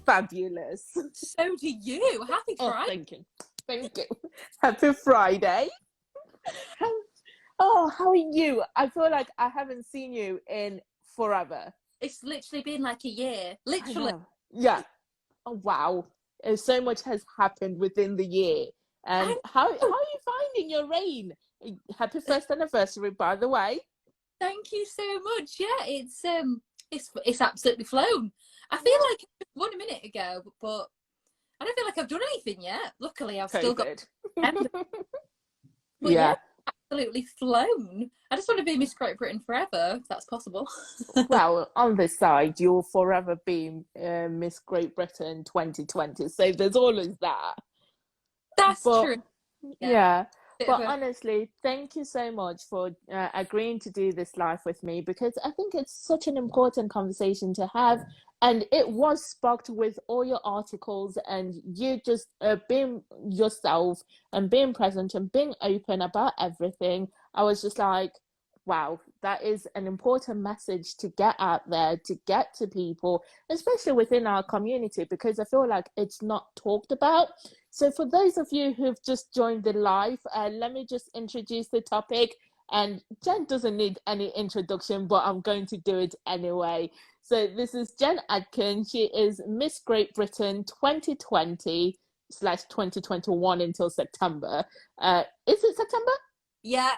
fabulous. So do you. Happy Oh, Friday. thank you. Thank you. Happy Friday. How are you? I feel like I haven't seen you in forever. It's literally been like a year. I Literally. know. Yeah. Oh, wow. So much has happened within the year. And I how are you finding your reign? Happy first anniversary, by the way. Thank you so much. Yeah, it's absolutely flown. I feel like I just won a minute ago, but I don't feel like I've done anything yet. Luckily, I've still got COVID. but yeah, Yeah. absolutely flown. I just want to be Miss Great Britain forever, if that's possible. Well, on this side, you'll forever be Miss Great Britain 2020. So there's always that. That's But true. Yeah. yeah, Bit of but a honestly, thank you so much for agreeing to do this live with me because I think it's such an important conversation to have. And it was sparked with all your articles and you just being yourself and being present and being open about everything. I was just like, wow, that is an important message to get out there, to get to people, especially within our community, because I feel like it's not talked about. So for those of you who've just joined the live, let me just introduce the topic. And Jen doesn't need any introduction, but I'm going to do it anyway. So this is Jen Adkin. She is Miss Great Britain 2020/2021 until September. Is it September? yeah.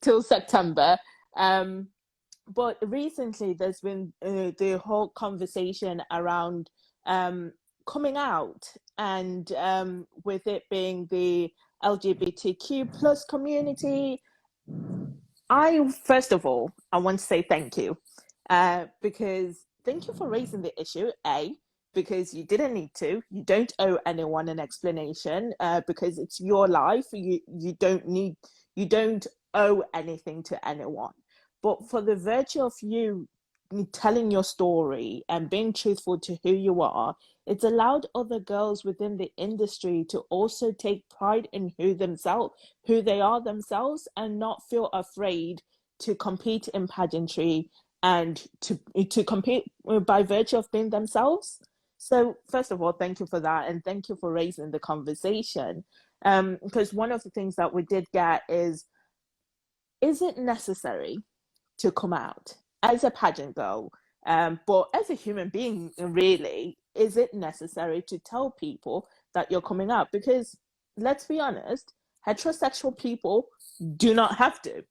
Till September. But recently there's been the whole conversation around coming out and with it being the LGBTQ plus community. First of all, I want to say thank you because thank you for raising the issue, because you didn't need to. You don't owe anyone an explanation because it's your life. You don't owe anything to anyone. But for the virtue of you telling your story and being truthful to who you are, it's allowed other girls within the industry to also take pride in who they are themselves, and not feel afraid to compete in pageantry and to compete by virtue of being themselves. So first of all, thank you for that, and thank you for raising the conversation. Because one of the things that we did get is it necessary to come out as a pageant girl, but as a human being, really, is it necessary to tell people that you're coming out? Because let's be honest, heterosexual people do not have to.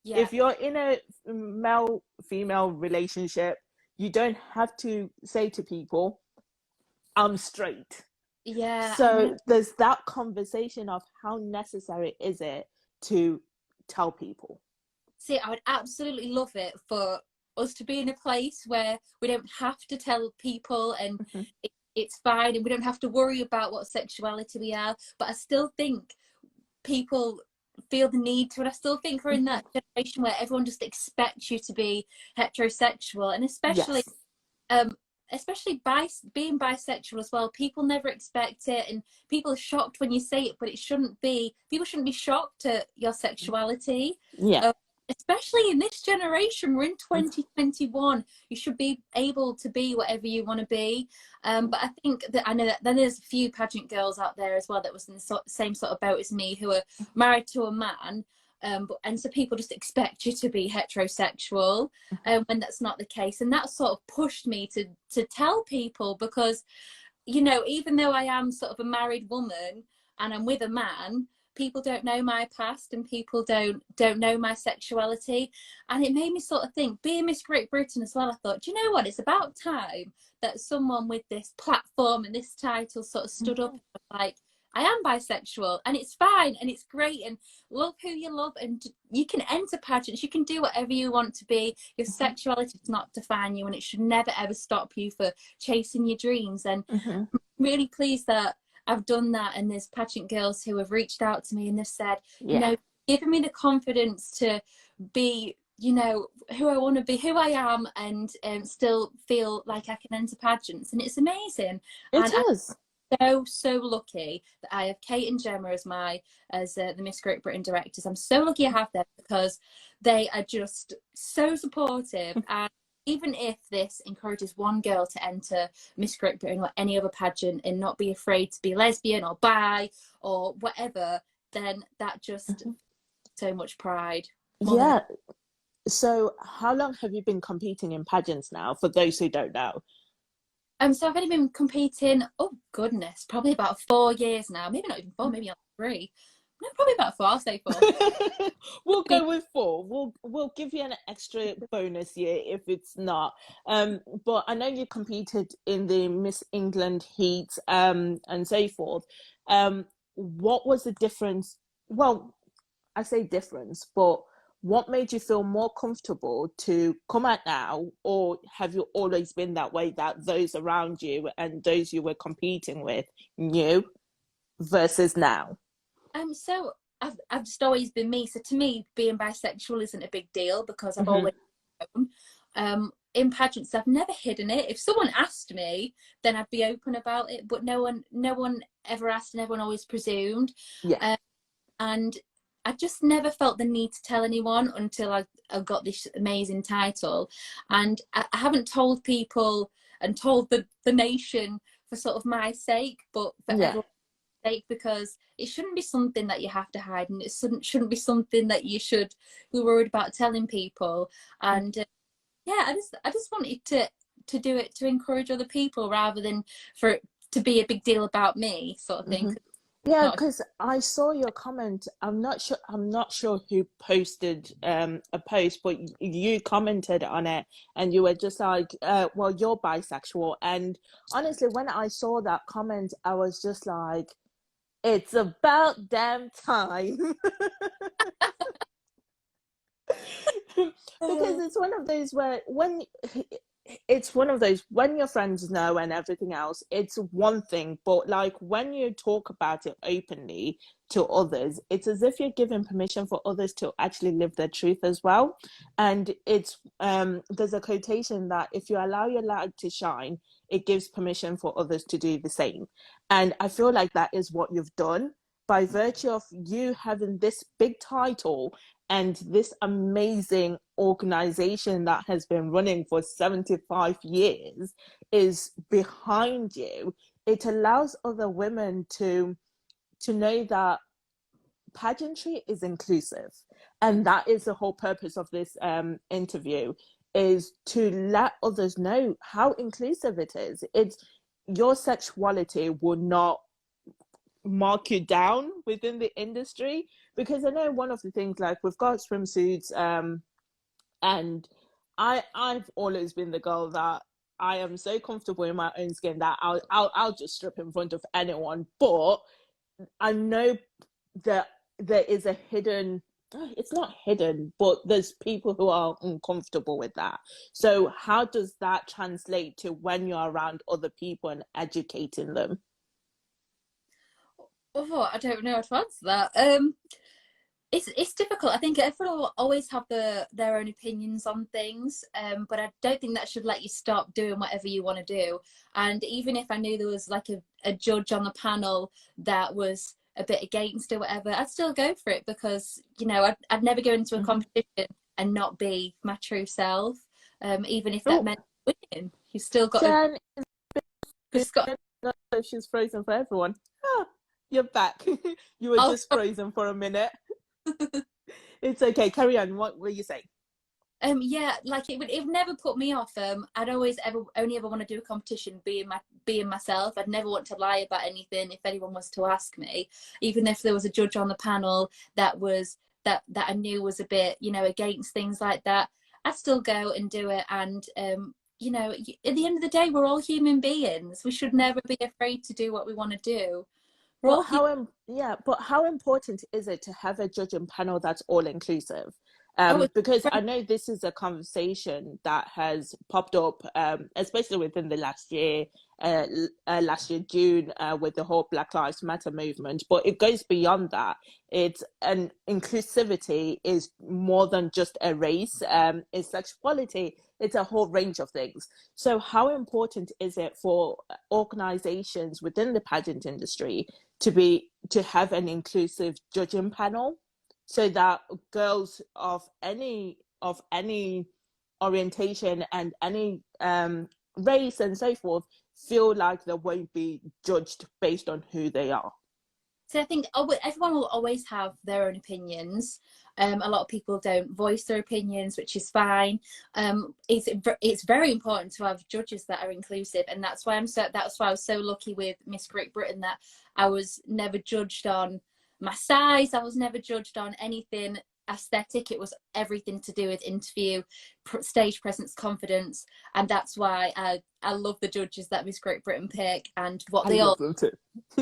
Yeah. If you're in a male-female relationship, you don't have to say to people, I'm straight. Yeah. So there's that conversation of how necessary is it to tell people. See, I would absolutely love it for us to be in a place where we don't have to tell people, and it's fine, and we don't have to worry about what sexuality we are. But I still think people feel the need to, and I still think we're in that generation where everyone just expects you to be heterosexual, and especially being bisexual as well. People never expect it, and people are shocked when you say it, but people shouldn't be shocked at your sexuality. Especially in this generation, we're in 2021. You should be able to be whatever you want to be. But I think that I know that then there's a few pageant girls out there as well that was in the same sort of boat as me, who are married to a man. And so people just expect you to be heterosexual when that's not the case. And that sort of pushed me to tell people, because, you know, even though I am sort of a married woman and I'm with a man, people don't know my past, and people don't know my sexuality. And it made me sort of think, being Miss Great Britain as well, I thought, do you know what, it's about time that someone with this platform and this title sort of stood up and was like, I am bisexual, and it's fine, and it's great, and love who you love, and you can enter pageants, you can do whatever you want to be. Your sexuality does not define you, and it should never ever stop you for chasing your dreams. And I'm really pleased that I've done that, and there's pageant girls who have reached out to me and they've said, you know, giving me the confidence to be, you know, who I want to be, who I am, and still feel like I can enter pageants. And it's amazing. It is. I'm so lucky that I have Kate and Gemma as the Miss Great Britain directors. I'm so lucky I have them, because they are just so supportive. And even if this encourages one girl to enter Miss Great Britain or any other pageant and not be afraid to be lesbian or bi or whatever, then that just so much pride. Yeah. So how long have you been competing in pageants now, for those who don't know? So I've only been competing, oh goodness, probably about 4 years now. Maybe not even 4, maybe 3. No, probably about 4. I'll say 4. We'll go with 4. We'll give you an extra bonus year if it's not. But I know you competed in the Miss England heat and so forth. What was the difference? Well, I say difference, but what made you feel more comfortable to come out now, or have you always been that way, that those around you and those you were competing with knew versus now? So I've just always been me. So to me, being bisexual isn't a big deal because I've Mm-hmm. always known. In pageants, I've never hidden it. If someone asked me, then I'd be open about it. But no one ever asked, and everyone always presumed. Yeah. And I just never felt the need to tell anyone until I got this amazing title. And I haven't told people and told the nation for sort of my sake, but for everyone's sake, because it shouldn't be something that you have to hide, and it shouldn't be something that you should be worried about telling people. And yeah, I just wanted to do it to encourage other people rather than for it to be a big deal about me, sort of thing. Mm-hmm. Yeah, because I saw your comment. I'm not sure who posted a post, but you commented on it, and you were just like, well, you're bisexual. And honestly, when I saw that comment, I was just like, it's about damn time. Because it's one of those where when your friends know and everything else, it's one thing, but like when you talk about it openly to others, it's as if you're giving permission for others to actually live their truth as well. And it's there's a quotation that if you allow your light to shine, it gives permission for others to do the same. And I feel like that is what you've done by virtue of you having this big title and this amazing organization that has been running for 75 years is behind you. It allows other women to know that pageantry is inclusive, and that is the whole purpose of this interview, is to let others know how inclusive it is. It's your sexuality will not mark you down within the industry, because I know one of the things, like we've got swimsuits, and I've always been the girl that I am so comfortable in my own skin that I'll just strip in front of anyone. But I know that there is a hidden, it's not hidden, but there's people who are uncomfortable with that. So how does that translate to when you're around other people and educating them? Oh, I don't know how to answer that. It's difficult. I think everyone will always have their own opinions on things, but I don't think that should let you stop doing whatever you want to do. And even if I knew there was like a judge on the panel that was a bit against or whatever, I'd still go for it, because I'd never go into a competition and not be my true self, even if that meant winning. You still got Jen to. She's frozen for everyone. You're back. You were just frozen for a minute. It's okay. Carry on. What were you saying? Yeah, like it would never put me off. I'd only ever want to do a competition being myself. I'd never want to lie about anything if anyone was to ask me, even if there was a judge on the panel that I knew was a bit, against things like that. I'd still go and do it. And at the end of the day, we're all human beings. We should never be afraid to do what we want to do. But how important is it to have a judging panel that's all inclusive? Because I know this is a conversation that has popped up, especially within the last year June, with the whole Black Lives Matter movement. But it goes beyond that. Inclusivity is more than just a race. It's sexuality. It's a whole range of things. So how important is it for organizations within the pageant industry to have an inclusive judging panel, so that girls of any orientation and any race and so forth feel like they won't be judged based on who they are? So I think everyone will always have their own opinions. A lot of people don't voice their opinions, which is fine. It's very important to have judges that are inclusive, and that's why I was so lucky with Miss Great Britain, that I was never judged on my size. I was never judged on anything aesthetic. It was everything to do with interview, stage presence, confidence, and that's why I love the judges that Miss Great Britain pick and what they all too.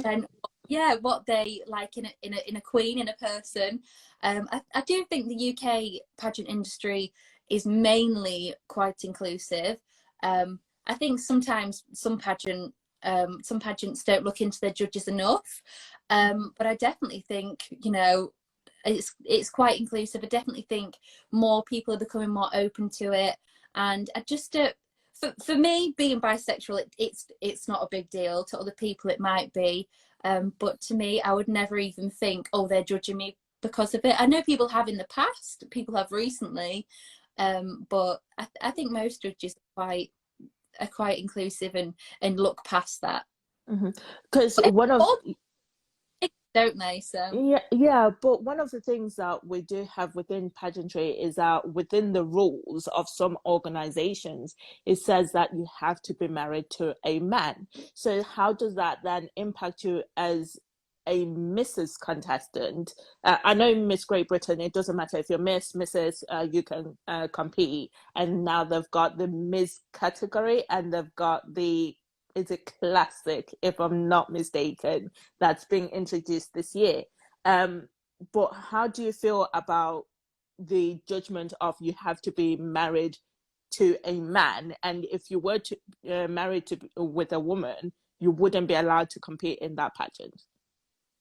and yeah, what they like in a queen, in a person. I do think the UK pageant industry is mainly quite inclusive. I think sometimes some pageants don't look into their judges enough, but I definitely think, you know, it's quite inclusive. I definitely think more people are becoming more open to it, and I just for me, being bisexual, it's not a big deal. To other people it might be, but to me, I would never even think, oh, they're judging me because of it. I know people have in the past, people have recently, but I think most judges are quite inclusive and look past that. Because one of don't they? So yeah, but one of the things that we do have within pageantry is that within the rules of some organizations, it says that you have to be married to a man. So how does that then impact you as a Mrs. contestant? I know Miss Great Britain, it doesn't matter if you're Miss, Mrs., you can compete. And now they've got the Miss category, and they've got it's a classic, if I'm not mistaken, that's being introduced this year. But how do you feel about the judgment of you have to be married to a man? And if you were to married with a woman, you wouldn't be allowed to compete in that pageant.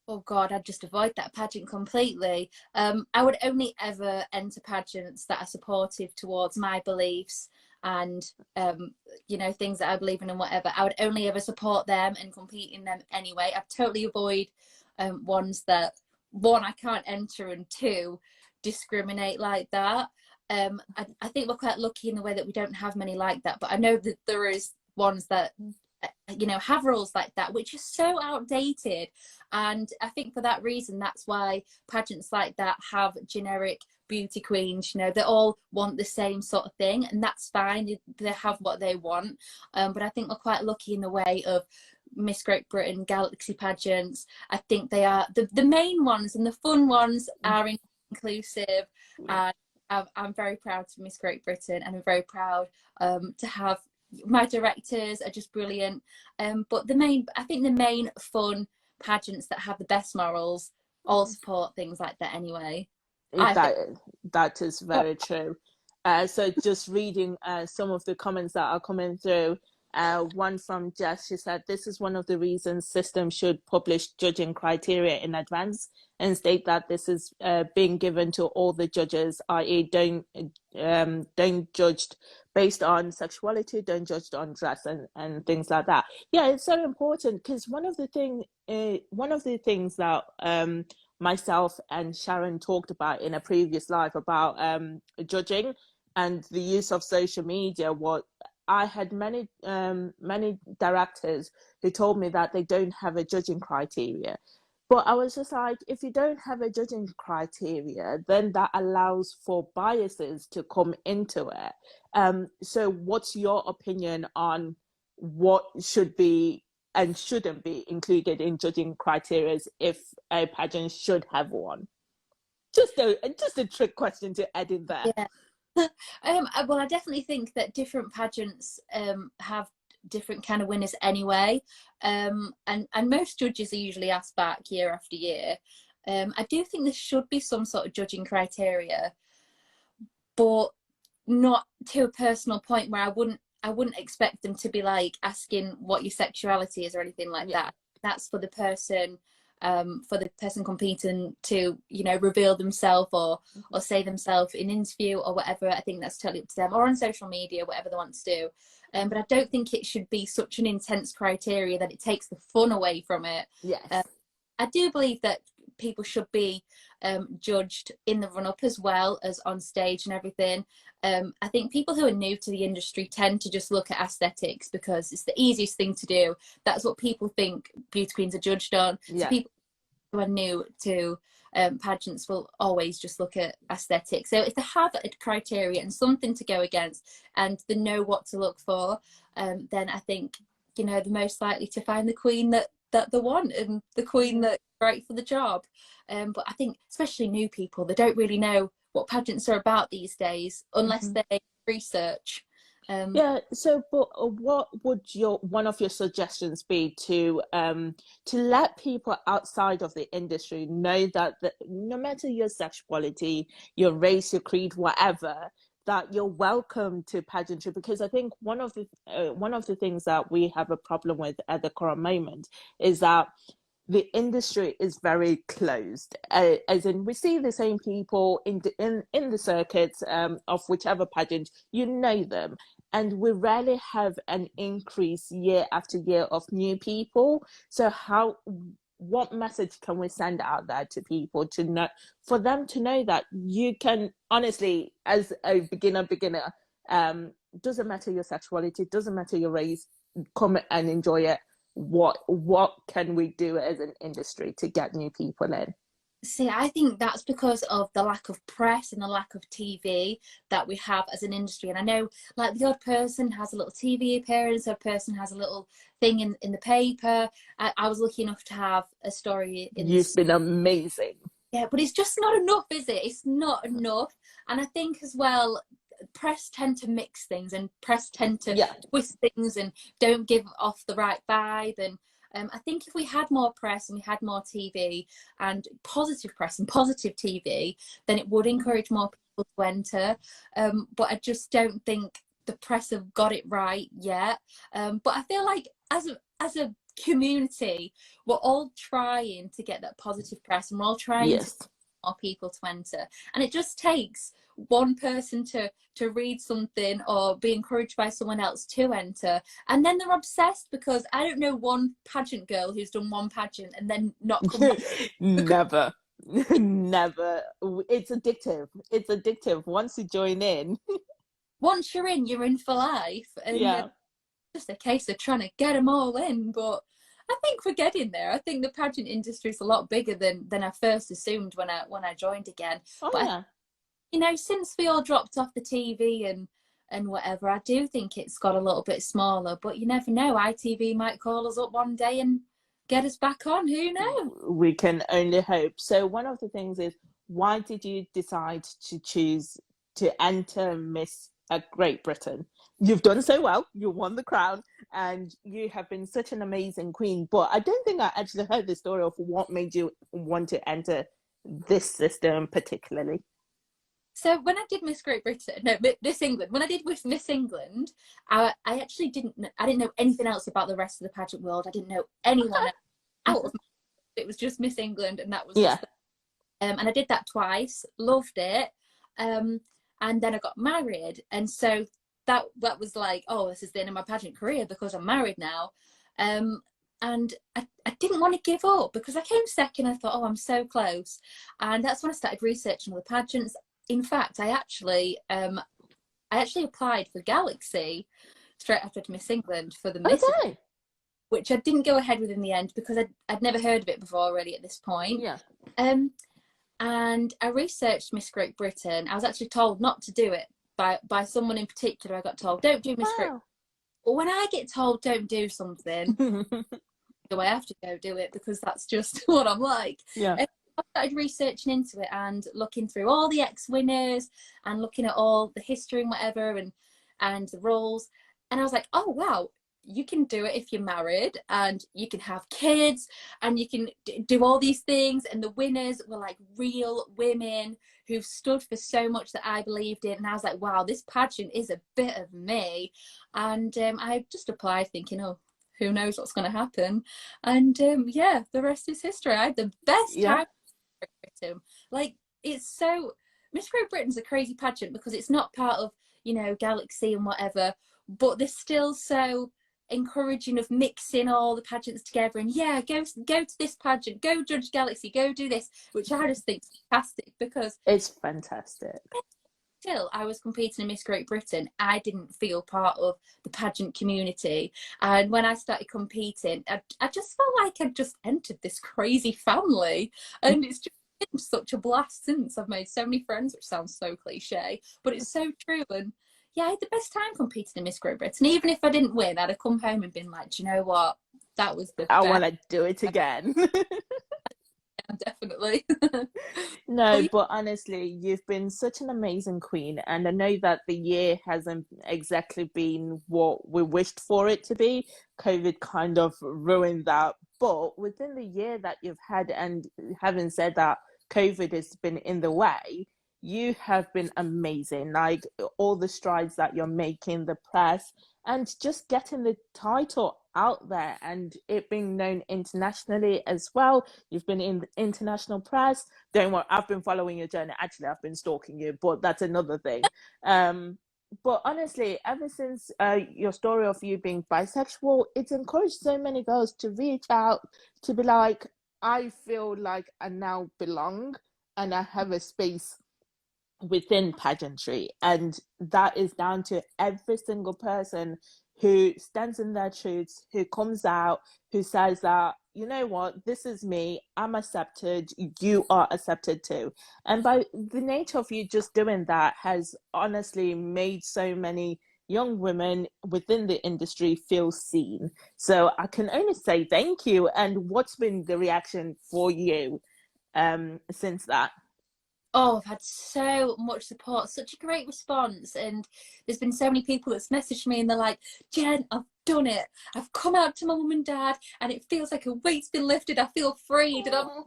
Oh God, I'd just avoid that pageant completely. I would only ever enter pageants that are supportive towards my beliefs and you know, things that I believe in and whatever. I would only ever support them and compete in them anyway. I'd totally avoid ones that, one, I can't enter, and two, discriminate like that. I think we're quite lucky in the way that we don't have many like that, but I know that there is ones that, you know, have rules like that, which is so outdated. And I think for that reason, that's why pageants like that have generic beauty queens. You know, they all want the same sort of thing, and that's fine. They have what they want. But I think we're quite lucky in the way of Miss Great Britain, Galaxy pageants. I think they are the main ones, and the fun ones are inclusive. And I'm very proud to Miss Great Britain, and I'm very proud to have my directors are just brilliant. But I think the main fun pageants that have the best morals all support things like that anyway. That is very true. So just reading some of the comments that are coming through. One from Jess, she said, this is one of the reasons systems should publish judging criteria in advance and state that this is being given to all the judges, i.e. don't judge based on sexuality, don't judge on dress and things like that. Yeah, it's so important, because one of the things that myself and Sharon talked about in a previous live about judging and the use of social media, what I had many directors who told me that they don't have a judging criteria. But I was just like, if you don't have a judging criteria, then that allows for biases to come into it. So what's your opinion on what should be and shouldn't be included in judging criteria, if a pageant should have one? Just a trick question to add in there. Yeah. Well, I definitely think that different pageants have different kind of winners anyway, and most judges are usually asked back year after year. I do think there should be some sort of judging criteria, but not to a personal point where I wouldn't expect them to be like asking what your sexuality is or anything like that. That's for the person competing to, you know, reveal themselves or say themselves in interview or whatever. I think that's totally up to them, or on social media, whatever they want to do. But I don't think it should be such an intense criteria that it takes the fun away from it. Yes. I do believe that people should be judged in the run-up as well as on stage and everything. I think people who are new to the industry tend to just look at aesthetics because it's the easiest thing to do. That's what people think beauty queens are judged on. Yeah. So people who are new to pageants will always just look at aesthetics. So if they have a criteria and something to go against and they know what to look for, then I think, you know, they're most likely to find the queen that they want and the queen that's right for the job. But I think especially new people, they don't really know what pageants are about these days unless they research. Yeah, so but what would one of your suggestions be to let people outside of the industry know that no matter your sexuality, your race, your creed, whatever, that you're welcome to pageantry? Because I think one of the things that we have a problem with at the current moment is that the industry is very closed, as in we see the same people in the circuits of whichever pageant, you know them, and we rarely have an increase year after year of new people. So what message can we send out there to people to know, for them to know that you can honestly, as a beginner, doesn't matter your sexuality, doesn't matter your race, come and enjoy it. What can we do as an industry to get new people in? See, I think that's because of the lack of press and the lack of TV that we have as an industry. And I know, like, the odd person has a little TV appearance, a person has a little thing in the paper. I was lucky enough to have a story in You've been amazing. Yeah, but it's just not enough, is it? It's not enough. And I think as well, press tend to mix things and press tend to twist things and don't give off the right vibe. And I think if we had more press and we had more TV and positive press and positive TV, then it would encourage more people to enter. But I just don't think the press have got it right yet. But I feel like as a community, we're all trying to get that positive press and we're all trying to more people to enter, and it just takes one person to read something or be encouraged by someone else to enter, and then they're obsessed. Because I don't know one pageant girl who's done one pageant and then not come back. Never. Never. It's addictive once you join in. Once you're in for life. And just a case of trying to get them all in. But I think we're getting there. I think the pageant industry is a lot bigger than I first assumed when I joined again. You know, since we all dropped off the TV and whatever, I do think it's got a little bit smaller. But you never know. ITV might call us up one day and get us back on. Who knows? We can only hope. So one of the things is, why did you decide to choose to enter Miss Great Britain? You've done so well, you won the crown, and you have been such an amazing queen, but I don't think I actually heard the story of what made you want to enter this system particularly. So when I did Miss Great Britain, no, Miss England, when I did with Miss England, I actually didn't know anything else about the rest of the pageant world. I didn't know anyone out of it was just Miss England, and that was and I did that twice, loved it, and then I got married, and so that was like, oh, this is the end of my pageant career because I'm married now. And I didn't want to give up because I came second. I thought, oh, I'm so close. And that's when I started researching all the pageants. In fact, I actually applied for Galaxy straight after Miss England for the Miss, which I didn't go ahead with in the end because I'd never heard of it before already at this point. And I researched Miss Great Britain. I was actually told not to do it by someone in particular. I got told, don't do Miss Great Britain. But when I get told don't do something, I have to go do it because that's just what I'm like. And I started researching into it and looking through all the ex-winners and looking at all the history and whatever and the roles. And I was like, oh, wow, you can do it if you're married and you can have kids and you can do all these things. And the winners were like real women who've stood for so much that I believed in. And I was like, wow, this pageant is a bit of me. And I just applied thinking, oh, who knows what's going to happen. And the rest is history. I had the best time. Like, it's so, Miss Great Britain's a crazy pageant because it's not part of, you know, Galaxy and whatever, but they're still so encouraging of mixing all the pageants together, and yeah, go to this pageant, go judge Galaxy, go do this, which I just think is fantastic, because it's fantastic. Till I was competing in Miss Great Britain, I didn't feel part of the pageant community, and when I started competing, I just felt like I'd just entered this crazy family, and it's just been such a blast since. I've made so many friends, which sounds so cliche, but it's so true. And yeah, I had the best time competing in Miss Great Britain. Even if I didn't win, I'd have come home and been like, do you know what? That was the I best. want to do it again. Yeah, definitely. No, but honestly, you've been such an amazing queen. And I know that the year hasn't exactly been what we wished for it to be. COVID kind of ruined that. But within the year that you've had, and having said that, COVID has been in the way, you have been amazing. Like all the strides that you're making, the press, and just getting the title out there and it being known internationally as well. You've been in the international press. Don't worry, I've been following your journey. Actually, I've been stalking you, but that's another thing. But honestly, ever since your story of you being bisexual, it's encouraged so many girls to reach out, to be like, I feel like I now belong and I have a space within pageantry, and that is down to every single person who stands in their truths, who comes out, who says that, you know what, this is me, I'm accepted, you are accepted too. And by the nature of you just doing that has honestly made so many young women within the industry feel seen. So I can only say thank you. And what's been the reaction for you since that? Oh, I've had so much support, such a great response. And there's been so many people that's messaged me and they're like, Jen, I've done it. I've come out to my mum and dad and it feels like a weight's been lifted. I feel freed. And I'm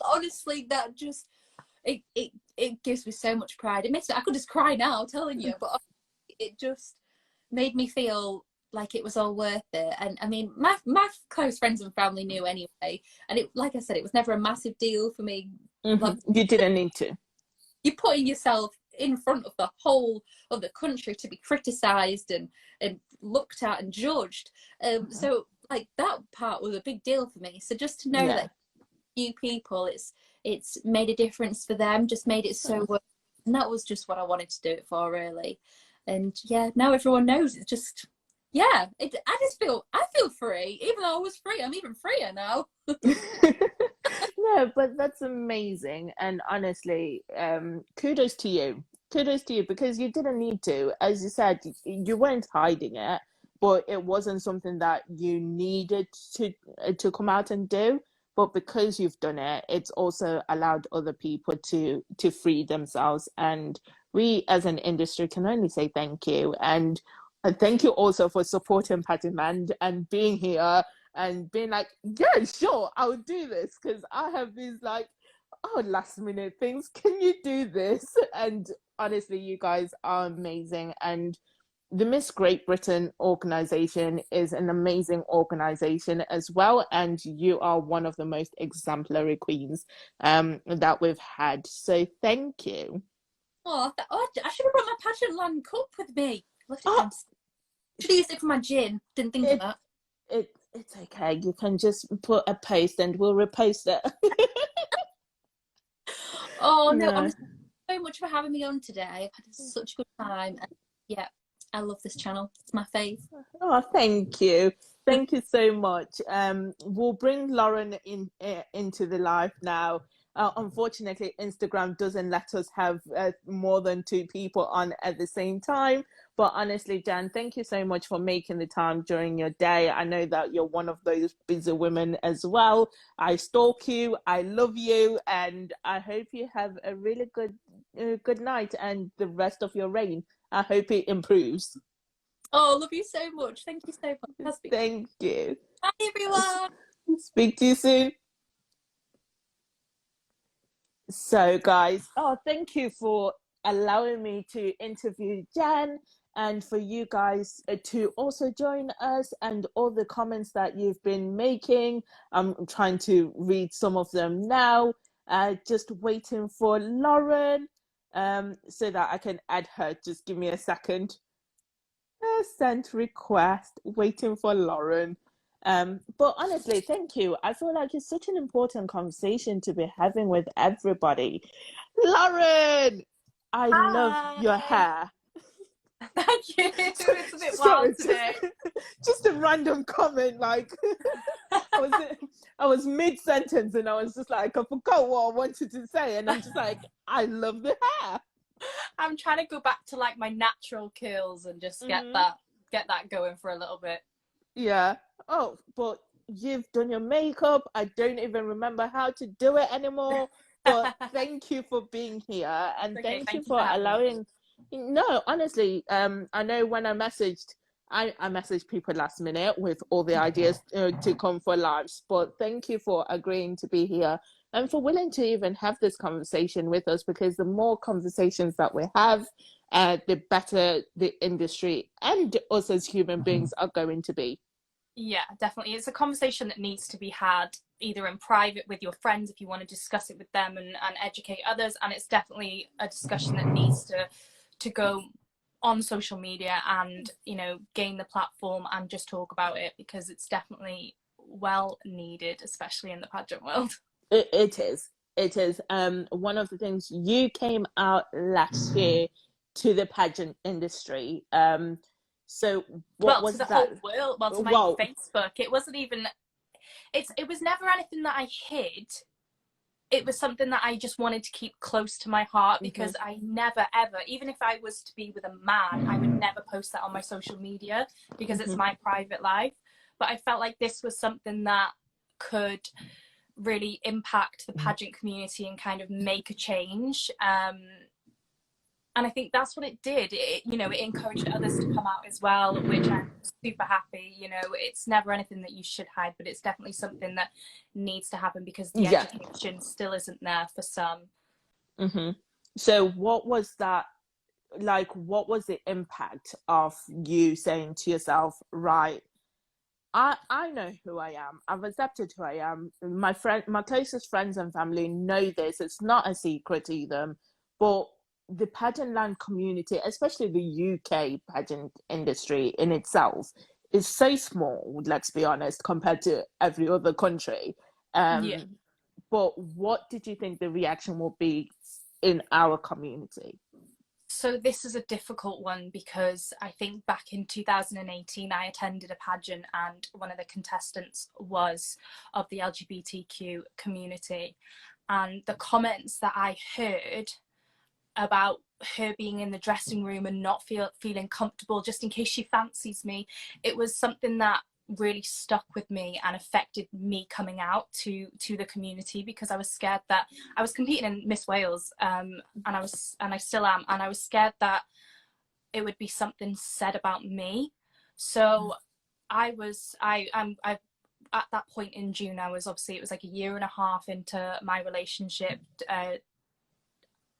honestly, that just, it gives me so much pride. It makes me, I could just cry now telling you, but it just made me feel like it was all worth it. And I mean, my close friends and family knew anyway. And it, like I said, it was never a massive deal for me. Like, you didn't need to. You're putting yourself in front of the whole of the country to be criticised and looked at and judged. So like that part was a big deal for me. So just to know that few people, it's made a difference for them, just made it so worth it. And that was just what I wanted to do it for, really. And yeah, now everyone knows. It's just I feel free. Even though I was free, I'm even freer now. No, but that's amazing. And honestly, kudos to you. Kudos to you, because you didn't need to. As you said, you weren't hiding it, but it wasn't something that you needed to come out and do. But because you've done it, it's also allowed other people to free themselves. And we as an industry can only say thank you. And thank you also for supporting Pageantland and being here and being like, yeah, sure, I'll do this, because I have these like, oh, last minute things. Can you do this? And honestly, you guys are amazing. And the Miss Great Britain organization is an amazing organization as well. And you are one of the most exemplary queens that we've had. So thank you. Oh, I should have brought my Pageantland cup with me. Should have used it for my gin. Didn't think of that. It's okay. You can just put a post and we'll repost it. Oh, no, honestly, thank you so much for having me on today. I've had such a good time. And yeah, I love this channel. It's my fave. Oh, thank you. Thank you so much. We'll bring Lauren into the live now. Unfortunately, Instagram doesn't let us have more than 2 people on at the same time. But honestly, Jan, thank you so much for making the time during your day. I know that you're one of those busy women as well. I stalk you. I love you. And I hope you have a really good night and the rest of your reign. I hope it improves. Oh, love you so much. Thank you so much. Thank you. Bye, everyone. Speak to you soon. So, guys, thank you for allowing me to interview Jan, and for you guys to also join us, and all the comments that you've been making. I'm trying to read some of them now. Just waiting for Lauren so that I can add her. Just give me a second. Sent request, waiting for Lauren. But honestly, thank you. I feel like it's such an important conversation to be having with everybody. Lauren, I love your Hi. hair. Thank you. It's a bit Sorry, wild today. just a random comment. Like I was, I was mid sentence and I was just like, I forgot what I wanted to say, and I'm just like, I love the hair. I'm trying to go back to like my natural curls and just get Mm-hmm. that going for a little bit. Yeah. Oh, but you've done your makeup. I don't even remember how to do it anymore. But thank you for being here, and Okay, thank you thank you for for having me. allowing. No, honestly, I know when I messaged people last minute with all the ideas to come for lives. But thank you for agreeing to be here and for willing to even have this conversation with us, because the more conversations that we have, the better the industry and us as human beings are going to be. Yeah, definitely. It's a conversation that needs to be had either in private with your friends if you want to discuss it with them and educate others. And it's definitely a discussion that needs to go on social media and, you know, gain the platform and just talk about it, because it's definitely well needed, especially in the pageant world. It is. It is. One of the things, you came out last year to the pageant industry. So what Well, to was the that? whole world, well, to my Well, Facebook. It wasn't even, it was never anything that I hid. It was something that I just wanted to keep close to my heart, mm-hmm, because I never ever, even if I was to be with a man, I would never post that on my social media because it's mm-hmm, my private life. But I felt like this was something that could really impact the pageant community and kind of make a change. And I think that's what it did. You know, it encouraged others to come out as well, which I'm super happy. You know, it's never anything that you should hide, but it's definitely something that needs to happen because the yeah. education still isn't there for some. Mm-hmm. So what was that like? What was the impact of you saying to yourself, right? I know who I am. I've accepted who I am. My closest friends and family know this. It's not a secret to them. But the pageant land community, especially the UK pageant industry in itself, is so small, let's be honest, compared to every other country. Yeah. But what did you think the reaction will be in our community? So this is a difficult one because I think back in 2018 I attended a pageant and one of the contestants was of the LGBTQ community, and the comments that I heard about her being in the dressing room and not feeling comfortable just in case she fancies me, it was something that really stuck with me and affected me coming out to the community, because I was scared that I was competing in Miss Wales, and I still am, and I was scared that it would be something said about me. So I'm at that point in June, I was obviously, it was like a year and a half into my relationship,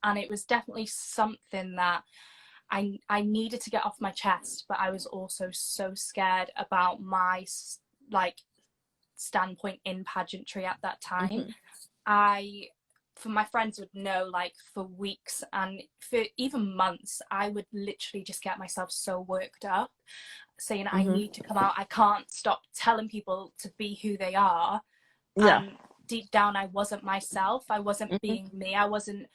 and it was definitely something that I needed to get off my chest, but I was also so scared about my like standpoint in pageantry at that time. Mm-hmm. I, for my friends would know, like for weeks and for even months, I would literally just get myself so worked up, saying I Mm-hmm. need to come out. I can't stop telling people to be who they are. Yeah. And deep down, I wasn't myself. I wasn't Mm-hmm. being me. I wasn't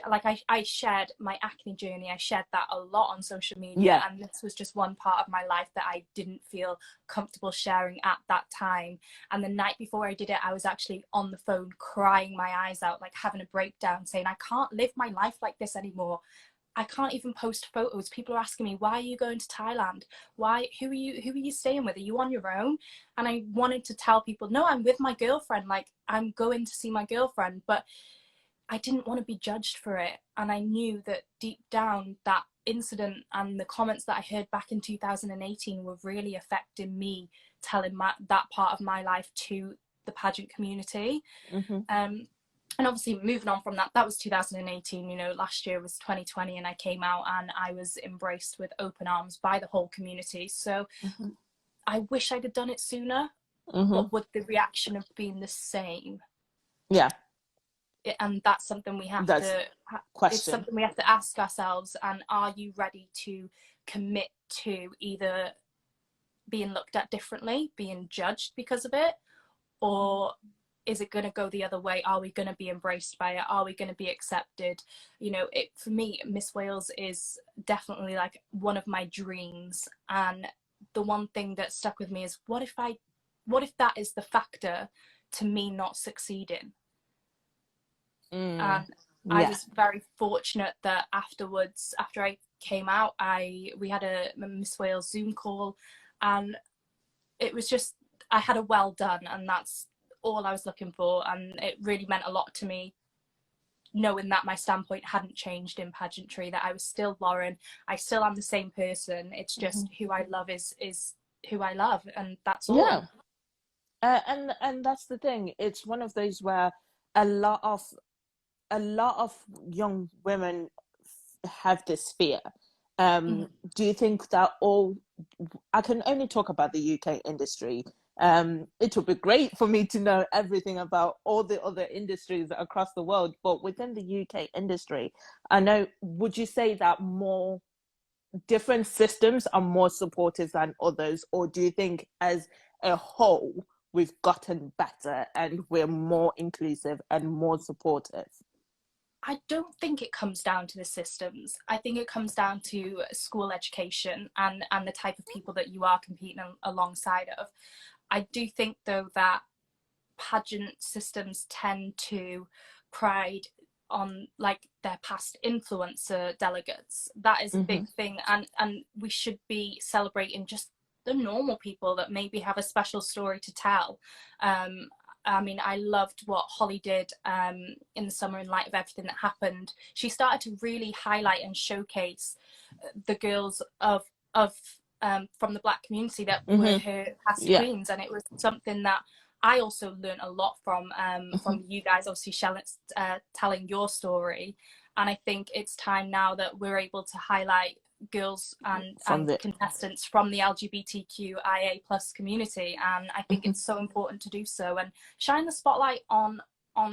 like I shared my acne journey. I shared that a lot on social media, Yeah. and this was just one part of my life that I didn't feel comfortable sharing at that time. And the night before I did it, I was actually on the phone crying my eyes out, like having a breakdown, saying I can't live my life like this anymore. I can't even post photos. People are asking me, why are you going to Thailand? Why, who are you staying with? Are you on your own? And I wanted to tell people, no, I'm with my girlfriend. Like, I'm going to see my girlfriend, but I didn't want to be judged for it. And I knew that deep down, that incident and the comments that I heard back in 2018 were really affecting me, telling that part of my life to the pageant community. Mm-hmm. And obviously moving on from that, that was 2018. You know, last year was 2020, and I came out and I was embraced with open arms by the whole community. So Mm-hmm. I wish I'd have done it sooner, Mm-hmm. but would the reaction have been the same? Yeah. and that's something we have That's to question. it's something we have to ask ourselves. And are you ready to commit to either being looked at differently, being judged because of it, or is it going to go the other way? Are we going to be embraced by it? Are we going to be accepted? You know, for me, Miss Wales is definitely like one of my dreams. And the one thing that stuck with me is, what if that is the factor to me not succeeding? And I was very fortunate that afterwards, after I came out, we had a Miss Wales Zoom call, and it was just, I had a well done, and that's all I was looking for. And it really meant a lot to me, knowing that my standpoint hadn't changed in pageantry, that I was still Lauren, I still am the same person. It's just who I love is who I love, and that's all. Yeah. And that's the thing. It's one of those where a lot of young women have this fear. Do you think that I can only talk about the UK industry. It would be great for me to know everything about all the other industries across the world, but within the UK industry, I know, would you say that more different systems are more supportive than others, or do you think as a whole we've gotten better and we're more inclusive and more supportive? I don't think it comes down to the systems. I think it comes down to school education and the type of people that you are competing alongside of. I do think, though, that pageant systems tend to pride on like their past influencer delegates. That is a big thing, and we should be celebrating just the normal people that maybe have a special story to tell. I mean, I loved what Holly did in the summer in light of everything that happened. She started to really highlight and showcase the girls of from the Black community that were her past queens, and it was something that I also learned a lot from you guys, obviously telling your story. And I think it's time now that we're able to highlight girls and contestants from the LGBTQIA plus community, and I think it's so important to do so and shine the spotlight on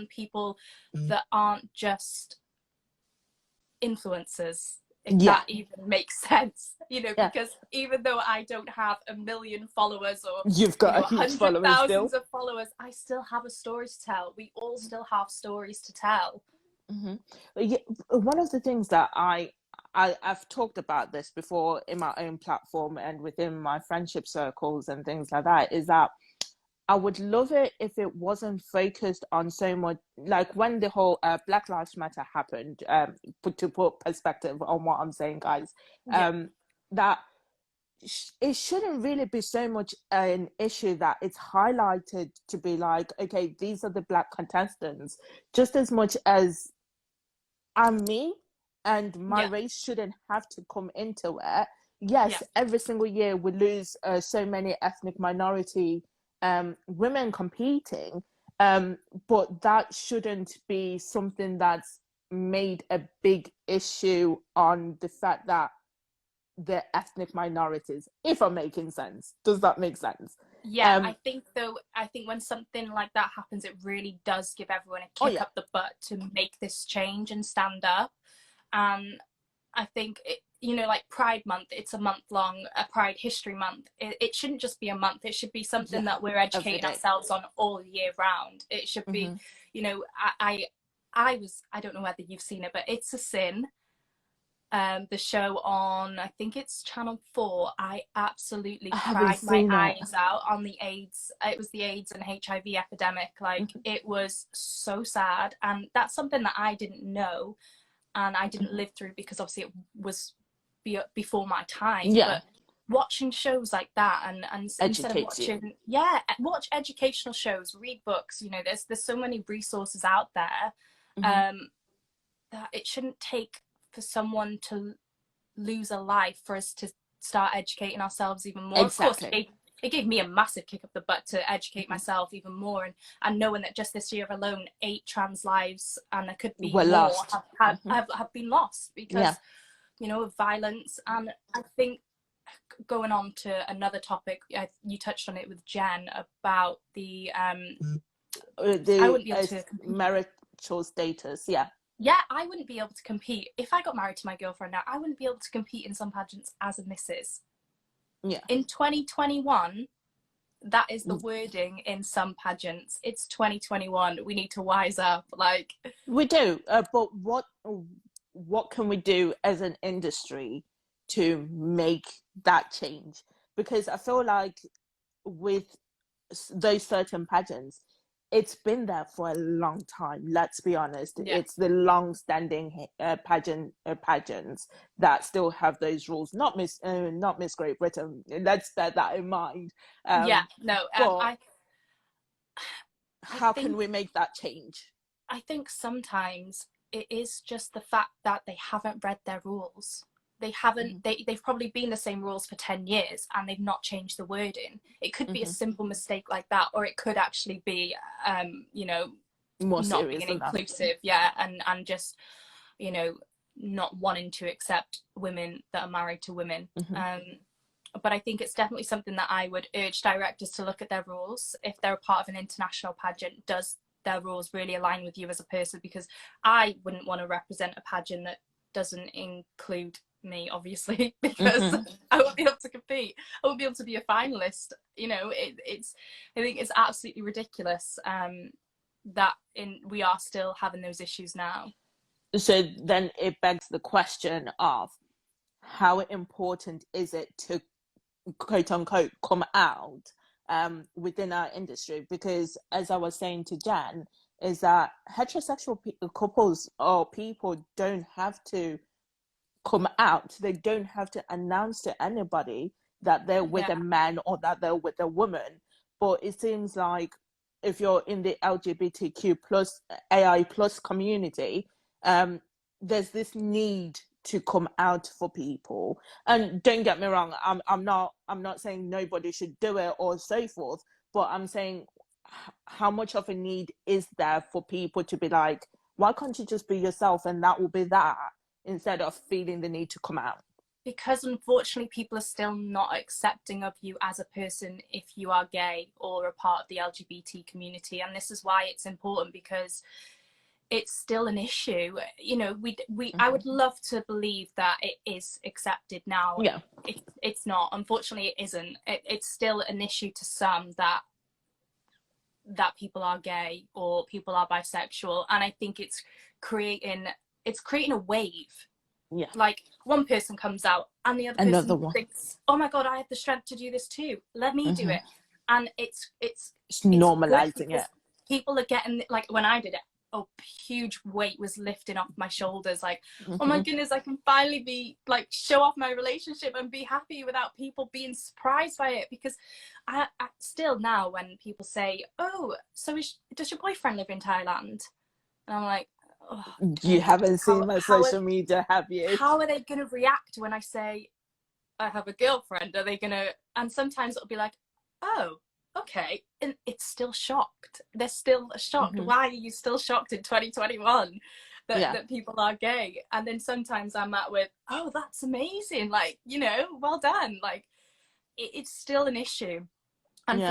people that aren't just influencers, if that even makes sense, you know, because even though I don't have 1 million followers or you've got hundreds of thousands of followers, I still have a story to tell. We all still have stories to tell. One of the things that I've talked about this before in my own platform and within my friendship circles and things like that, is that I would love it if it wasn't focused on so much, like when the whole Black Lives Matter happened, to put perspective on what I'm saying, guys, that it shouldn't really be so much an issue that it's highlighted to be like, okay, these are the Black contestants, just as much as I'm me, and my race shouldn't have to come into it. Yes, every single year we lose so many ethnic minority women competing, but that shouldn't be something that's made a big issue on the fact that they're ethnic minorities, if I'm making sense. Does that make sense? I think when something like that happens, it really does give everyone a kick up the butt to make this change and stand up. And I think like Pride Month, it's a month long, a Pride History Month. It shouldn't just be a month. It should be something that we're educating ourselves on all year round. It should be, I don't know whether you've seen it, but It's a Sin. The show on, I think it's Channel 4. I absolutely cried my eyes out on the AIDS. It was the AIDS and HIV epidemic. Like, it was so sad. And that's something that I didn't know and I didn't live through, because obviously it was before my time. But watching shows like that and instead of watching watch educational shows, read books, there's so many resources out there that it shouldn't take for someone to lose a life for us to start educating ourselves even more. Of course, it gave me a massive kick up the butt to educate myself even more, and knowing that just this year alone 8 trans lives, and there could be more, have been lost because of violence. And I think, going on to another topic, you touched on it with Jen about the I wouldn't be able to financial status. Yeah. Yeah, I wouldn't be able to compete. If I got married to my girlfriend now, I wouldn't be able to compete in some pageants as a Mrs. Yeah. In 2021, that is the wording in some pageants. It's 2021. We need to wise up. Like, we do, but what can we do as an industry to make that change? Because I feel like with those certain pageants, it's been there for a long time. Let's be honest. Yeah. It's the long-standing pageants that still have those rules. Not Miss Great Britain. Let's bear that in mind. Yeah, no. How can we make that change? I think sometimes it is just the fact that they haven't read their rules. They haven't. They've probably been the same rules for 10 years and they've not changed the wording. It could be a simple mistake like that, or it could actually be, you know, more not serious being inclusive. Yeah, and just, you know, not wanting to accept women that are married to women. But I think it's definitely something that I would urge directors to look at their rules. If they're a part of an international pageant, does their rules really align with you as a person? Because I wouldn't want to represent a pageant that doesn't include me, obviously, because I won't be able to compete. I won't be able to be a finalist. You know, it's I think it's absolutely ridiculous that we are still having those issues now. So then it begs the question of how important is it to quote unquote come out within our industry? Because as I was saying to Jan, is that heterosexual couples or people don't have to come out. They don't have to announce to anybody that they're with a man or that they're with a woman. But it seems like if you're in the LGBTQ plus AI plus community, there's this need to come out for people. And don't get me wrong, I'm not saying nobody should do it or so forth, but I'm saying how much of a need is there for people to be like, why can't you just be yourself and that will be that, instead of feeling the need to come out? Because unfortunately people are still not accepting of you as a person if you are gay or a part of the LGBT community. And this is why it's important, because it's still an issue. You know, I would love to believe that it is accepted now. Yeah. It's not. Unfortunately, it isn't. It's still an issue to some that people are gay or people are bisexual. And I think it's creating a wave. Yeah. Like one person comes out and the other person thinks, oh my God, I have the strength to do this too. Let me do it. And it's normalizing it. People are getting, like when I did it, a huge weight was lifting off my shoulders. Like, oh my goodness, I can finally be like, show off my relationship and be happy without people being surprised by it. Because I still now when people say, oh, so does your boyfriend live in Thailand? And I'm like, oh, you haven't seen my social media, have you? How are they going to react when I say I have a girlfriend? Are they going to, and sometimes it'll be like, oh, okay, and it's still shocked. They're still shocked. Why are you still shocked in 2021 that people are gay? And then sometimes I'm at with, oh, that's amazing, like, you know, well done. Like it's still an issue. And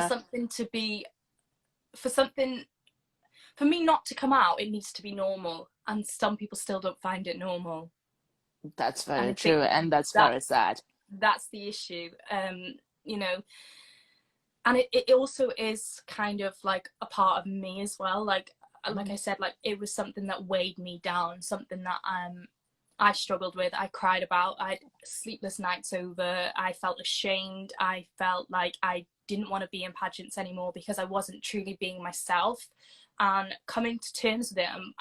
for me not to come out, it needs to be normal, and some people still don't find it normal. That's very true, and that's very sad. That's the issue. You know, and it also is kind of like a part of me as well. Like I said, like it was something that weighed me down, something that I struggled with. I cried about. I had sleepless nights over. I felt ashamed. I felt like I didn't want to be in pageants anymore because I wasn't truly being myself. And coming to terms with it, and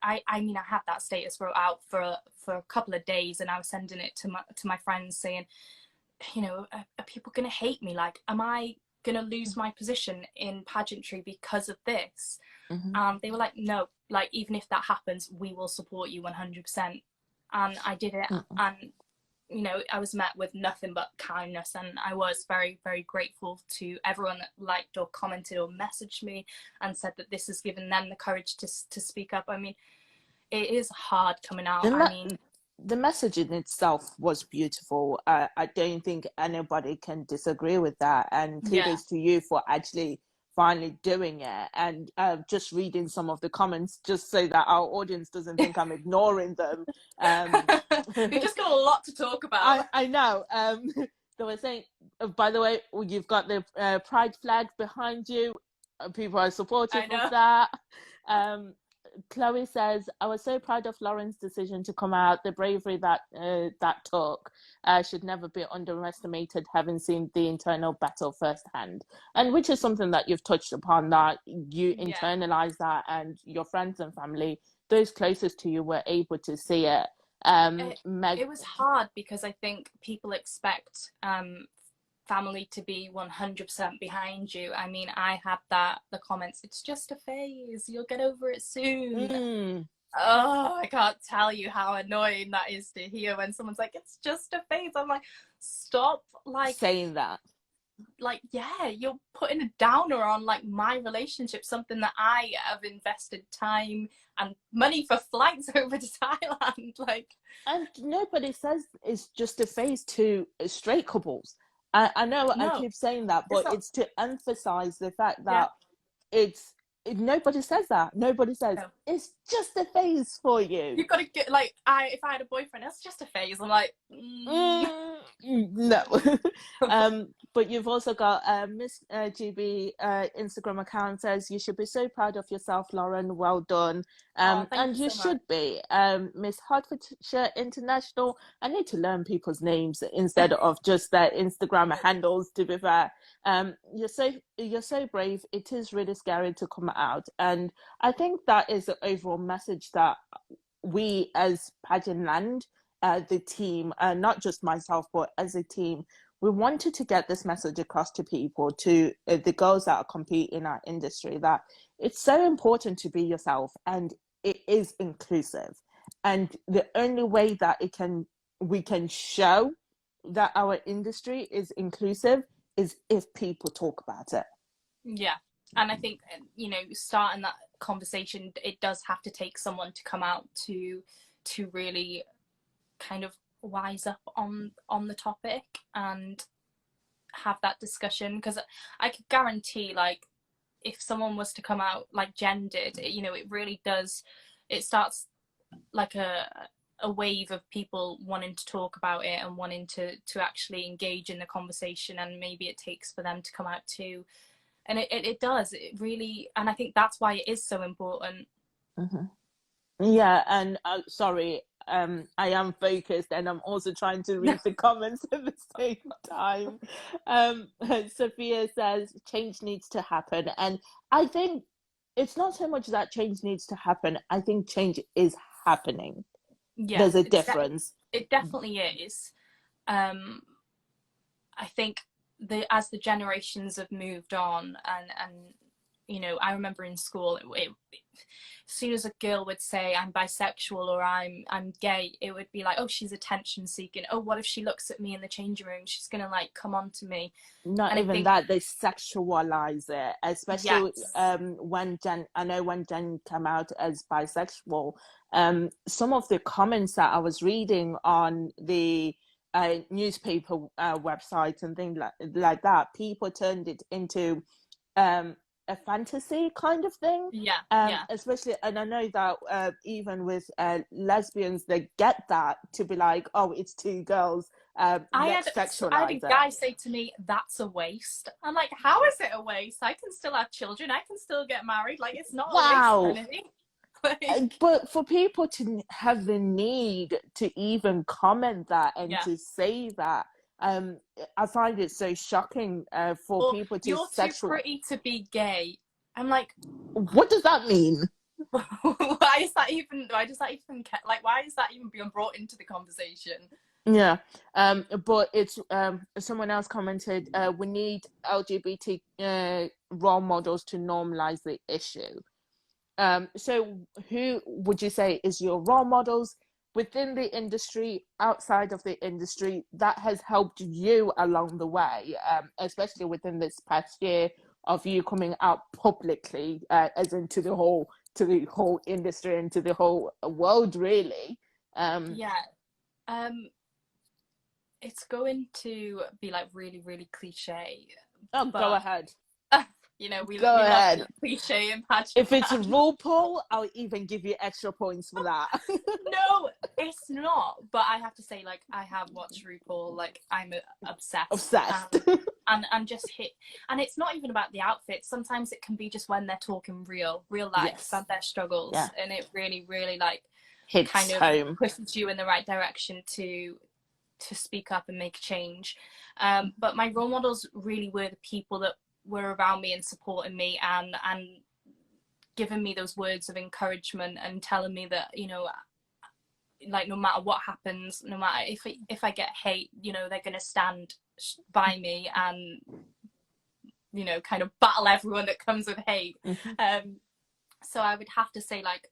I mean, I had that status wrote out for a couple of days, and I was sending it to my friends saying, you know, are people going to hate me? Like, am I going to lose my position in pageantry because of this? They were like, no, like even if that happens, we will support you 100%. And I did it, and you know, I was met with nothing but kindness, and I was very, very grateful to everyone that liked or commented or messaged me and said that this has given them the courage to speak up. I mean, it is hard coming out. The message in itself was beautiful. I don't think anybody can disagree with that, and kudos to you for actually finally doing it. And just reading some of the comments just so that our audience doesn't think I'm ignoring them. We just got a lot to talk about. I know. They were saying, by the way, you've got the pride flag behind you. People are supportive of that. Chloe says, I was so proud of Lauren's decision to come out. The bravery that took should never be underestimated, having seen the internal battle firsthand. And which is something that you've touched upon, that you internalize that, and your friends and family, those closest to you, were able to see it. It was hard because I think people expect family to be 100% behind you. I mean, I had the comments, it's just a phase, you'll get over it soon. Oh, I can't tell you how annoying that is to hear when someone's like, it's just a phase. I'm like, stop saying that. Like, yeah, you're putting a downer on like my relationship, something that I have invested time and money for flights over to Thailand. Like, and nobody says it's just a phase to straight couples. I know I keep saying that, but it's to emphasize the fact that nobody says that. Nobody says it's just a phase for you. You've got to get, like, if I had a boyfriend, that's just a phase. I'm like, no. But you've also got Miss GB Instagram account says, you should be so proud of yourself, Lauren. Well done. And you should be. Miss Hertfordshire International. I need to learn people's names instead of just their Instagram handles, to be fair. You're so brave. It is really scary to come out. And I think that is the overall message that we as Pageantland, the team, not just myself, but as a team, we wanted to get this message across to people, to the girls that compete in our industry, that it's so important to be yourself, and it is inclusive. And the only way that we can show that our industry is inclusive is if people talk about it. Yeah. And I think, you know, starting that conversation, it does have to take someone to come out to really kind of wise up on the topic and have that discussion. Because I could guarantee, like, if someone was to come out like Jen did, you know, it really does, it starts like a wave of people wanting to talk about it and wanting to actually engage in the conversation, and maybe it takes for them to come out too. And it does, it really, and I think that's why it is so important. Yeah, and sorry, I am focused, and I'm also trying to read the comments at the same time. Sophia says change needs to happen, and I think it's not so much that change needs to happen. I think change is happening. Yeah, there's a difference. It definitely is. I think as the generations have moved on, and you know, I remember in school, as soon as a girl would say I'm bisexual or I'm gay, it would be like, oh, she's attention seeking. Oh, what if she looks at me in the changing room? She's gonna like come on to me. Not even that, they sexualize it, especially when Jen came out as bisexual. Some of the comments that I was reading on the newspaper websites and things like that, people turned it into a fantasy kind of thing. Especially, and I know that even with lesbians, they get that to be like, oh, it's two girls. I had a guy say to me, that's a waste. I'm like, how is it a waste? I can still have children, I can still get married, like, it's not a waste or anything. But for people to have the need to even comment that and to say that, I find it so shocking for people to you're too pretty to be gay. I'm like, what does that mean? Why is that even being brought into the conversation? Yeah, but it's someone else commented, we need LGBT role models to normalize the issue. So who would you say is your role models within the industry, outside of the industry, that has helped you along the way, especially within this past year of you coming out publicly, as into the whole industry and to the whole world, really? It's going to be like really, really cliche. Go ahead. You know, we Go love ahead. the cliche in pageant. If it's RuPaul, I'll even give you extra points for that. No, it's not. But I have to say, like, I have watched RuPaul. Like, I'm obsessed. Obsessed. And just hit. And it's not even about the outfits. Sometimes it can be just when they're talking real life, Yes. about their struggles, Yeah. and it really, really like hits kind of home. pushes you in the right direction to speak up and make a change. But my role models really were the people that were around me and supporting me and giving me those words of encouragement and telling me that, you know, like, no matter what happens, no matter if I get hate, you know, they're going to stand by me and, you know, kind of battle everyone that comes with hate. So I would have to say, like,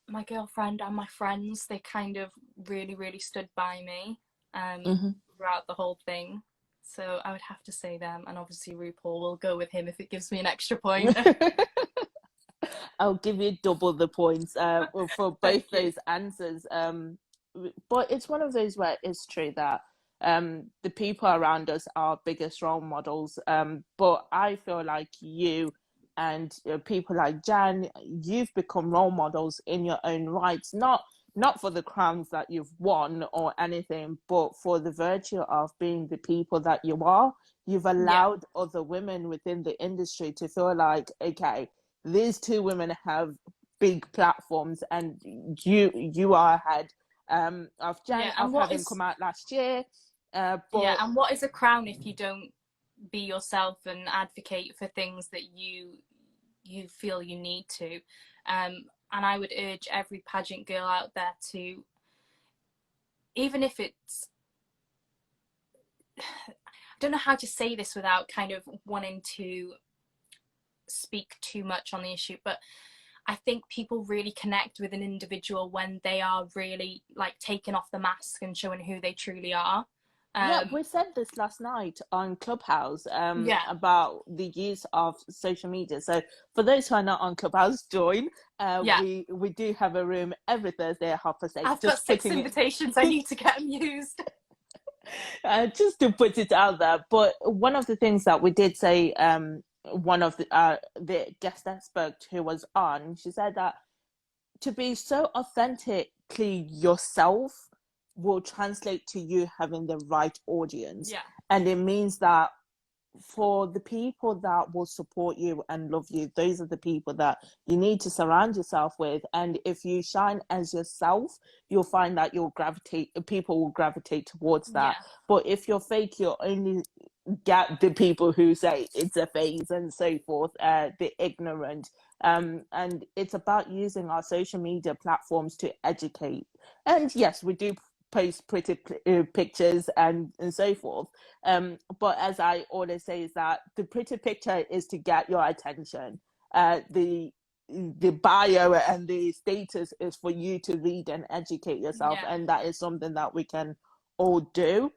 my girlfriend and my friends, they kind of really, really stood by me throughout the whole thing. So I would have to say them, and obviously RuPaul will go with him if it gives me an extra point. I'll give you double the points for both those answers. But it's one of those where it's true that the people around us are our biggest role models. But I feel like you and people like Jan, you've become role models in your own rights, not for the crowns that you've won or anything, but for the virtue of being the people that you are. You've allowed other women within the industry to feel like, okay, these two women have big platforms, and you are ahead of Jan, of having come out last year. But and what is a crown if you don't be yourself and advocate for things that you feel you need to? And I would urge every pageant girl out there to, even if it's, I don't know how to say this without kind of wanting to speak too much on the issue, but I think people really connect with an individual when they are really like taking off the mask and showing who they truly are. We said this last night on Clubhouse about the use of social media. So for those who are not on Clubhouse, join. We do have a room every Thursday at 8:30. I've got 6 invitations. I need to get them used. Just to put it out there. But one of the things that we did say, one of the guest expert who was on, she said that to be so authentically yourself will translate to you having the right audience. And it means that for the people that will support you and love you, those are the people that you need to surround yourself with. And if you shine as yourself, you'll find that people will gravitate towards that. But if you're fake, you'll only get the people who say it's a phase and so forth, the ignorant. And it's about using our social media platforms to educate. And yes, we do post pretty pictures and so forth, but as I always say, is that the pretty picture is to get your attention. The bio and the status is for you to read and educate yourself, and that is something that we can all do.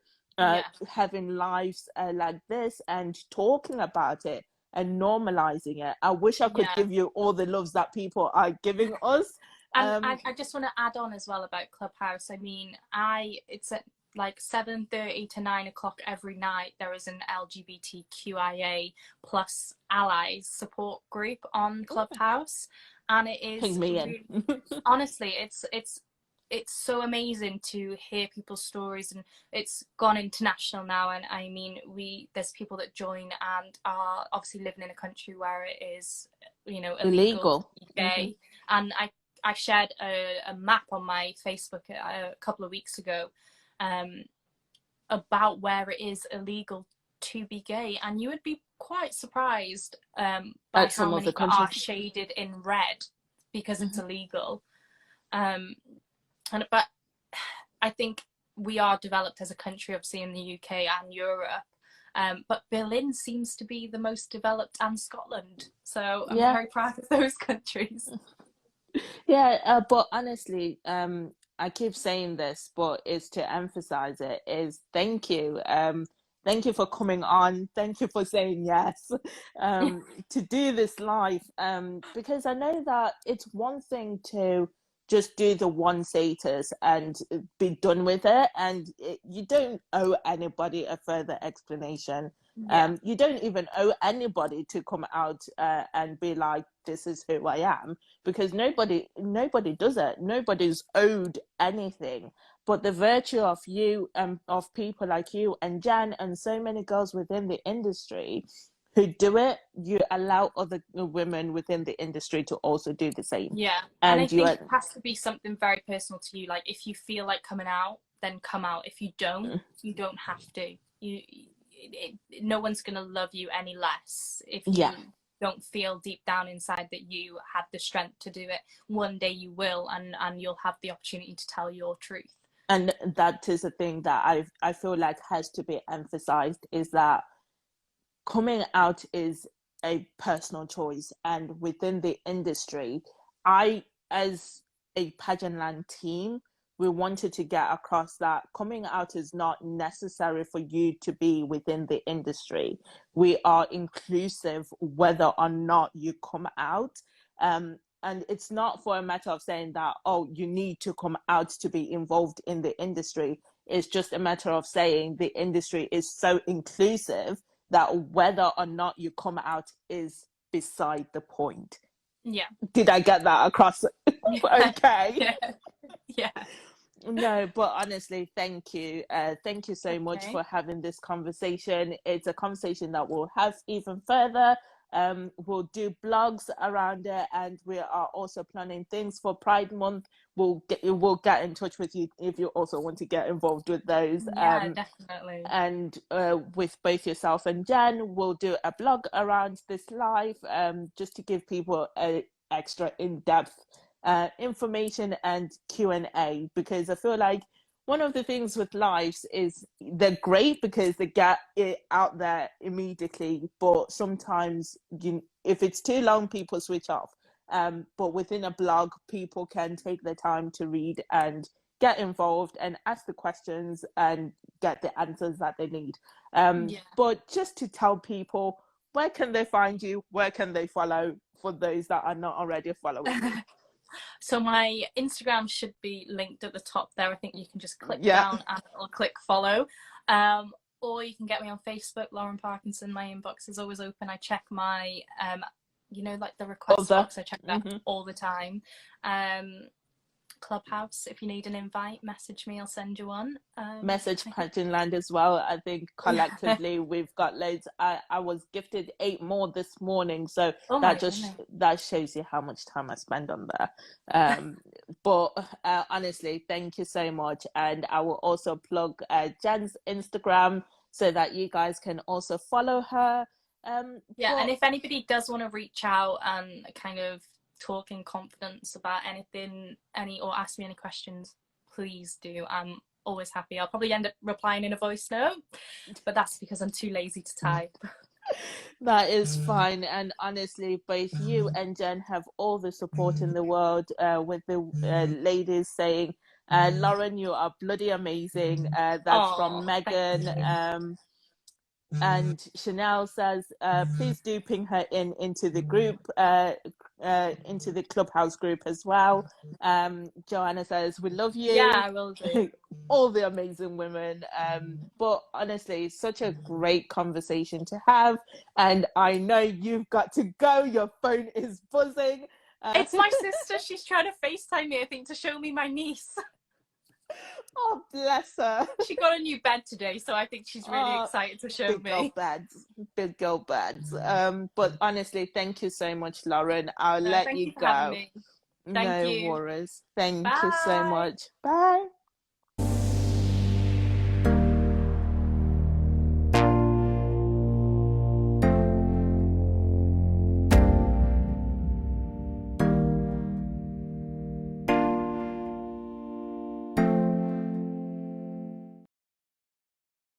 Having lives like this and talking about it and normalizing it. I wish I could give you all the loves that people are giving us. And I just want to add on as well about Clubhouse. I mean, it's at like 7:30 to 9 o'clock every night. There is an LGBTQIA plus allies support group on Clubhouse, and it is really, honestly, it's so amazing to hear people's stories, and it's gone international now. And I mean, there's people that join and are obviously living in a country where it is, you know, illegal to be gay. And I shared a map on my Facebook a couple of weeks ago about where it is illegal to be gay, and you would be quite surprised by how many are shaded in red because it's illegal. But I think we are developed as a country, obviously in the UK and Europe. But Berlin seems to be the most developed, and Scotland. So I'm very proud of those countries. But honestly, I keep saying this, but it's to emphasize it, is thank you. Thank you for coming on. Thank you for saying yes to do this live. Because I know that it's one thing to just do the one status and be done with it. And you don't owe anybody a further explanation. Yeah. You don't even owe anybody to come out and be like, this is who I am, because nobody does it. Nobody's owed anything. But the virtue of you, of people like you and Jan and so many girls within the industry who do it, you allow other women within the industry to also do the same. Yeah. And I And think it has to be something very personal to you. Like, if you feel like coming out, then come out. If you don't have to. No one's going to love you any less if you don't feel deep down inside that you have the strength to do it. One day you will, and you'll have the opportunity to tell your truth. And that is a thing that I feel like has to be emphasized, is that coming out is a personal choice. And within the industry, as a Pageantland team, we wanted to get across that coming out is not necessary for you to be within the industry. We are inclusive whether or not you come out. And it's not for a matter of saying that, oh, you need to come out to be involved in the industry. It's just a matter of saying the industry is so inclusive that whether or not you come out is beside the point. Yeah. Did I get that across? Okay. Yeah. No, but honestly, thank you. Thank you so much for having this conversation. It's a conversation that we'll have even further. We'll do blogs around it, and we are also planning things for Pride Month. We'll get in touch with you if you also want to get involved with those. Yeah, definitely. And with both yourself and Jen, we'll do a blog around this live, just to give people a extra in-depth information and Q&A, because I feel like one of the things with lives is they're great because they get it out there immediately, but sometimes if it's too long, people switch off. But within a blog, people can take the time to read and get involved and ask the questions and get the answers that they need. But just to tell people, where can they find you? Where can they follow, for those that are not already following you? So my Instagram should be linked at the top there. I think you can just click down and it'll click follow. Or you can get me on Facebook, Lauren Parkinson. My inbox is always open. I check my, like the request box. I check that all the time. Clubhouse, if you need an invite, message me, I'll send you one. Message Pageantland as well. I think collectively we've got loads. I was gifted 8 more this morning, so that shows you how much time I spend on there. But honestly, thank you so much, and I will also plug Jen's Instagram so that you guys can also follow her. And if anybody does want to reach out and kind of talk in confidence about anything, or ask me any questions, please do. I'm always happy. I'll probably end up replying in a voice note, but that's because I'm too lazy to type. That is fine. And honestly, both you and Jen have all the support in the world, with the ladies saying, Lauren, you are bloody amazing. That's from Megan. And Chanel says, please do ping her into the group, into the Clubhouse group as well. Joanna says, we love you. Yeah, I will do. All the amazing women. But honestly, such a great conversation to have. And I know you've got to go. Your phone is buzzing. It's my sister. She's trying to FaceTime me, I think, to show me my niece. Oh, bless her. She got a new bed today, so I think she's really excited to show me. Big girl beds. But honestly, thank you so much, Lauren. I'll let you go. Thank you. No worries. Thank you so much. Bye.